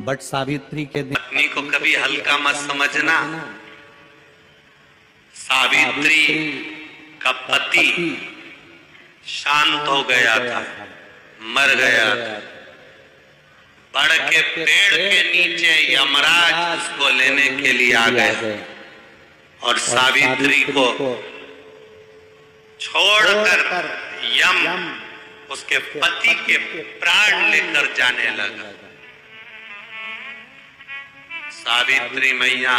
But Savitri के दिन पत्नी को कभी हल्का मत समझना। सावित्री का पति शांत हो गया था, मर गया था। बड़ के पेड़ के नीचे यमराज उसको लेने के लिए आ गए और सावित्री को छोड़कर यम उसके पति के प्राण लेकर जाने लगा। सावित्री मैया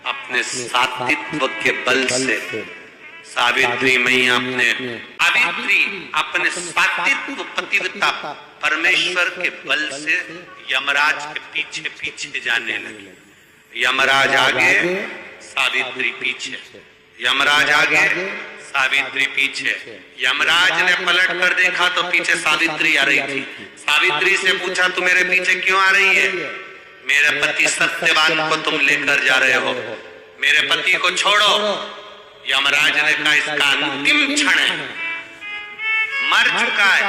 अपने सात्वित्व के बल से, सावित्री मैया अपने सात्वित्व पतिव्रता परमेश्वर के बल से यमराज के पीछे पीछे जाने लगी। यमराज आगे, सावित्री पीछे, यमराज आगे, सावित्री पीछे। यमराज ने पलट कर देखा तो पीछे सावित्री आ रही थी। सावित्री से पूछा, तू मेरे पीछे क्यों आ रही है? मेरे पति सत्यवान को तुम लेकर जा रहे हो, मेरे पति को छोड़ो। यमराज ने कहा, इसका अंतिम क्षण है, मर चुका है,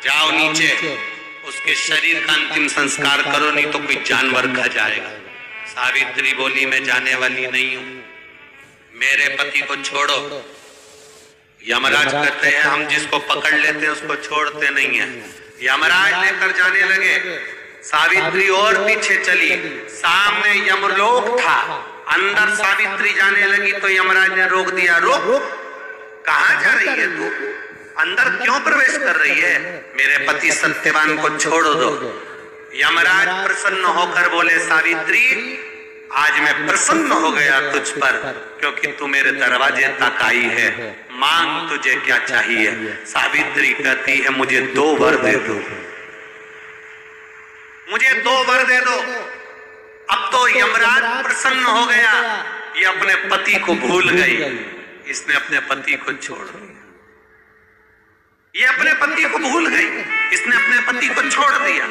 जाओ नीचे उसके शरीर का अंतिम संस्कार करो, नहीं तो कोई जानवर खा जाएगा। सावित्री बोली, मैं जाने वाली नहीं हूं, मेरे पति को छोड़ो। यमराज कहते हैं, हम जिसको पकड़ लेते हैं उसको छोड़ते नहीं है। यमराज लेकर जाने लगे। सावित्री और पीछे चली, सामने यमलोक था, अंदर सावित्री जाने लगी तो यमराज ने रोक दिया। रोक, कहां जा रही है तू? अंदर क्यों प्रवेश कर रही है? मेरे पति सत्यवान को छोड़ दो। यमराज प्रसन्न होकर बोले, सावित्री आज मैं प्रसन्न हो गया तुझ पर, क्योंकि तू मेरे दरवाजे तक आई है। मांग, तुझे क्या चाहिए? सावित्री कहती है, मुझे 2 वर दे दो, मुझे 2 वर दे दो। अब तो यमराज प्रसन्न हो गया, ये अपने पति को भूल गई, इसने अपने पति को छोड़ दिया। ये अपने पति को भूल गई, इसने अपने पति को छोड़ दिया।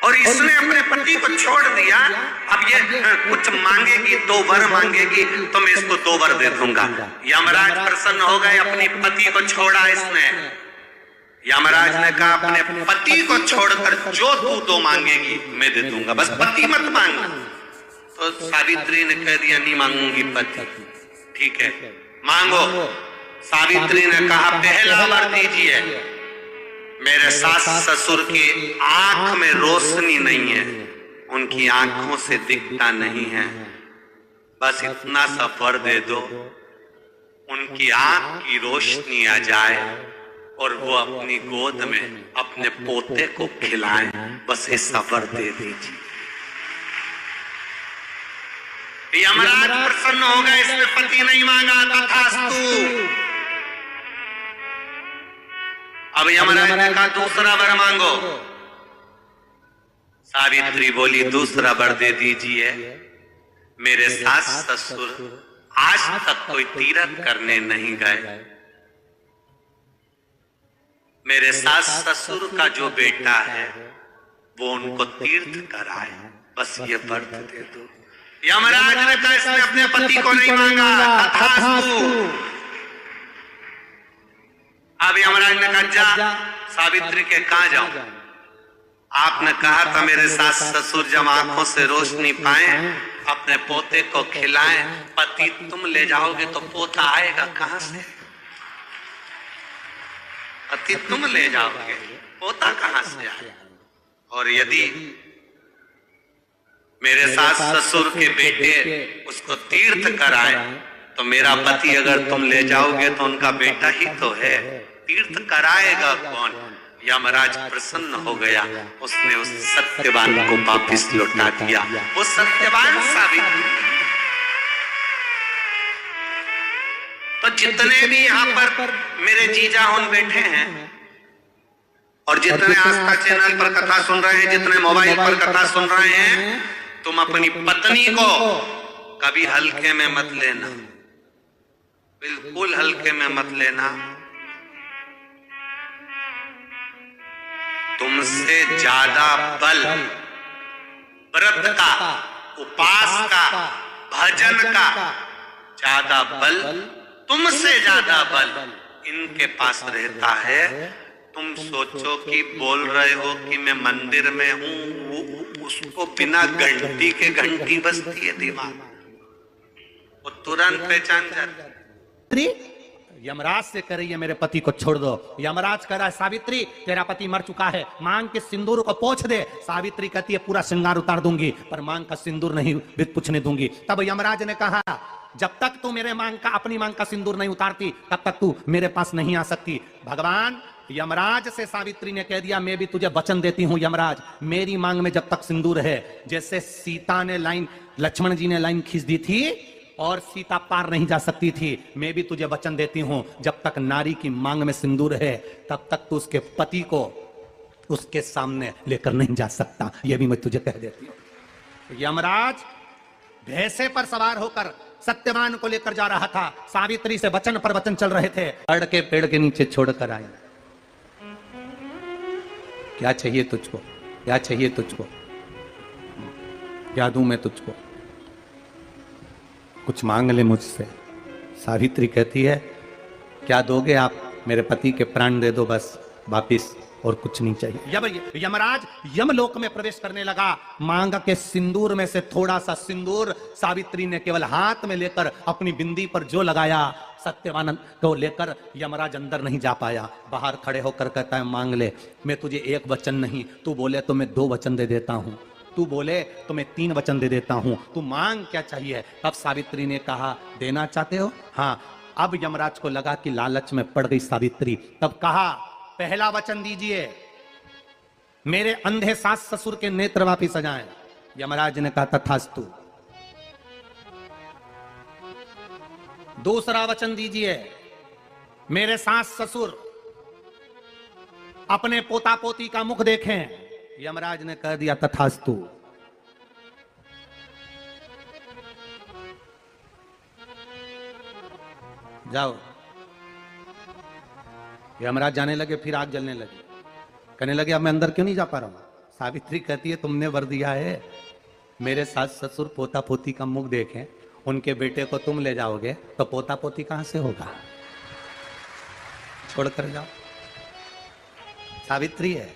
और इसने अपने पति को छोड़ दिया। अब ये कुछ मांगेगी, 2 वर मांगेगी तो मैं इसको 2 वर दे दूंगा। यमराज प्रसन्न हो गए, अपनी पति को छोड़ा इसने। यमराज ने कहा, अपने पति को छोड़कर जो तू 2 मांगेगी मैं दे दूंगा, बस पति मत मांग। तो सावित्री ने कह दिया, नहीं मांगूंगी पति। ठीक है, मांगो। सावित्री ने कहा, पहला वर दीजिए, मेरे सास ससुर की आंख में रोशनी नहीं है, उनकी आंखों से दिखता नहीं है, बस इतना सा वर दे दो, उनकी आंख की रोशनी आ जाए और वो अपनी गोद में अपने पोते को खिलाएं, बस ऐसा वर दे दीजिए। यमराज प्रसन्न हो गए, इसने पति नहीं मांगा, तथास्तु। अब यमराज ने कहा, दूसरा वर मांगो। सावित्री बोली, दूसरा वर दे दीजिए, मेरे सास ससुर आज तक कोई तीर्थ करने नहीं गए, मेरे सास ससुर का जो बेटा है वो उनको तीर्थ कराए, बस ये वर दे दो। यमराज ने कहा, इसने अपने पति को नहीं मांगा, तथास्तु। अब यमराज ने कहा, जा सावित्री के कहां जाऊं? आपने कहा था मेरे सास ससुर जब आंखों से रोशनी पाए अपने पोते को खिलाएं, पति तुम ले जाओगे तो पोता आएगा कहां से? पति तुम ले जाओगे, पोता कहां से आएगा? और यदि मेरे सास ससुर के बेटे उसको तीर्थ कराए तो मेरा पति अगर तुम ले जाओगे तो उनका बेटा ही तो है, तीर्थ कराएगा कौन? यमराज प्रसन्न हो गया, उसने उस सत्यवान को वापिस लौटा दिया। वो सत्यवान सावित्री। तो जितने भी यहाँ पर मेरे जीजा उन बैठे हैं और जितने आस्था चैनल पर कथा सुन रहे हैं, जितने मोबाइल पर कथा सुन रहे हैं, तुम अपनी पत्नी को कभी हल्के में मत लेना, बिल्कुल हल्के में मत लेना। तुमसे ज्यादा बल व्रत का, उपास का, भजन का ज्यादा बल, तुमसे ज्यादा बल इनके पास रहता है। तुम सोचो कि बोल रहे हो कि मैं मंदिर में हूं, उसको बिना घंटी के घंटी बजती है दिमाग, वो तुरंत पहचान जाती। यमराज से कह रही है मेरे पति को छोड़ दो। यमराज कह रहा है सावित्री तेरा पति मर चुका है, मांग के सिंदूर को पोंछ दे। सावित्री कहती है पूरा श्रृंगार उतार दूंगी पर मांग का सिंदूर नहीं पूछने दूंगी। तब यमराज ने कहा जब तक तू मेरे मांग का अपनी मांग का सिंदूर नहीं उतारती तब तक तू मेरे पास नहीं आ सकती। भगवान यमराज से सावित्री ने कह दिया मैं भी तुझे वचन देती हूं यमराज, मेरी मांग में जब तक सिंदूर है, जैसे सीता ने लाइन, लक्ष्मण जी ने लाइन खींच दी थी और सीता पार नहीं जा सकती थी, मैं भी तुझे वचन देती हूं जब तक नारी की मांग में सिंदूर है तब तक तू उसके पति को उसके सामने लेकर नहीं जा सकता, यह भी मैं तुझे कह देती हूं। यमराज भैंसे पर सवार होकर सत्यवान को लेकर जा रहा था। सावित्री से वचन पर वचन चल रहे थे। अड़ के पेड़ के नीचे छोड़कर आई। क्या चाहिए तुझको, क्या चाहिए तुझको, क्या दूं मैं तुझको, कुछ मांग ले मुझसे। सावित्री कहती है क्या दोगे आप, मेरे पति के प्राण दे दो बस वापिस, और कुछ नहीं चाहिए। यमराज यमलोक में प्रवेश करने लगा। मांग के सिंदूर में से थोड़ा सा सिंदूर सावित्री ने केवल हाथ में लेकर अपनी बिंदी पर जो लगाया, सत्यवान को लेकर यमराज अंदर नहीं जा पाया। बाहर खड़े होकर कहता है मांग ले, मैं तुझे एक वचन नहीं, तू बोले तो मैं 2 वचन दे देता हूं, तू बोले तो मैं 3 वचन दे देता हूं, तू मांग क्या चाहिए। तब सावित्री ने कहा देना चाहते हो, हाँ। अब यमराज को लगा कि लालच में पड़ गई सावित्री। तब कहा पहला वचन दीजिए, मेरे अंधे सास ससुर के नेत्र वापिस आ जाएं। यमराज ने कहा तथास्तु। दूसरा वचन दीजिए, मेरे सास ससुर अपने पोता पोती का मुख देखें। यमराज ने कह दिया तथास्तु। जाओ। यमराज जाने लगे, फिर आग जलने लगी। कहने लगे अब मैं अंदर क्यों नहीं जा पा रहा हूं। सावित्री कहती है तुमने वर दिया है, मेरे सास ससुर पोता पोती का मुख देखें, उनके बेटे को तुम ले जाओगे तो पोता पोती कहां से होगा, छोड़कर जाओ। सावित्री है,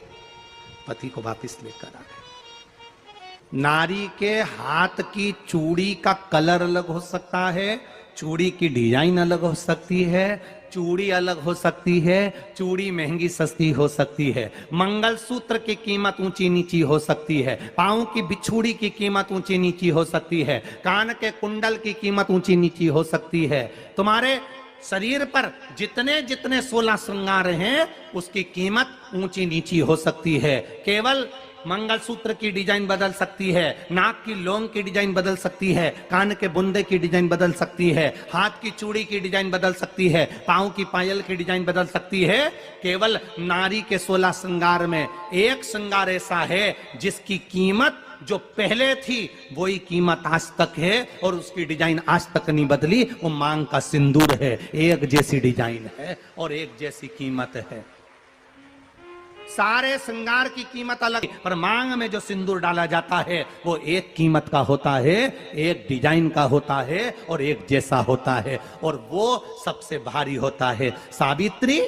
पति को वापिस लेकर आ गए। नारी के हाथ की चूड़ी का कलर अलग हो सकता है, चूड़ी की डिजाइन अलग हो सकती है, चूड़ी अलग हो सकती है, चूड़ी महंगी सस्ती हो सकती है, मंगलसूत्र की कीमत ऊंची नीची हो सकती है, पांव की बिछुड़ी की कीमत ऊंची नीची हो सकती है, कान के कुंडल की कीमत ऊंची नीची हो सकती है। तुम्हारे शरीर पर जितने जितने 16 श्रृंगार हैं उसकी कीमत ऊंची नीची हो सकती है। केवल मंगलसूत्र की डिजाइन बदल सकती है, नाक की लौंग की डिजाइन बदल सकती है, कान के बुंदे की डिजाइन बदल सकती है, हाथ की चूड़ी की डिजाइन बदल सकती है, पांव की पायल की डिजाइन बदल सकती है। केवल नारी के 16 श्रृंगार में एक श्रृंगार ऐसा है जिसकी कीमत जो पहले थी वही कीमत आज तक है और उसकी डिजाइन आज तक नहीं बदली। वो मांग का सिंदूर है, एक जैसी डिजाइन है और एक जैसी कीमत है। सारे श्रृंगार की कीमत अलग, पर मांग में जो सिंदूर डाला जाता है वो एक कीमत का होता है, एक डिजाइन का होता है और एक जैसा होता है, और वो सबसे भारी होता है। सावित्री